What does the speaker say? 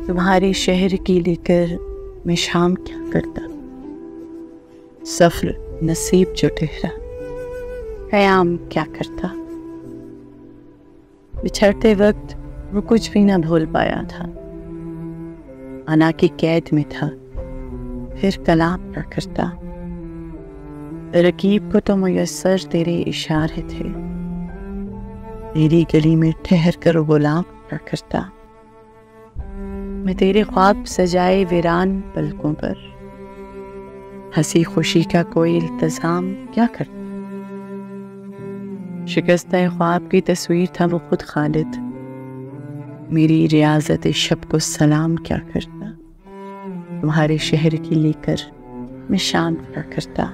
तुम्हारे शहर की लेकर मैं शाम क्या करता, सफर नसीब जो ठहरा क़याम क्या करता। बिछड़ते वक्त वो कुछ भी ना भूल पाया था, अना की कैद में था फिर कलाम क्या करता। रकीब को तो मुयस्सर तेरे इशारे थे, तेरी गली में ठहर कर गुलाम क्या करता। मैं तेरे ख्वाब सजाए वीरान पलकों पर हंसी खुशी का कोई इल्तजाम क्या करता। शिकस्ता ख्वाब की तस्वीर था वो खुद खालिद, मेरी रियाजत शब को सलाम क्या करता। तुम्हारे शहर की लेकर मैं शाम क्या करता।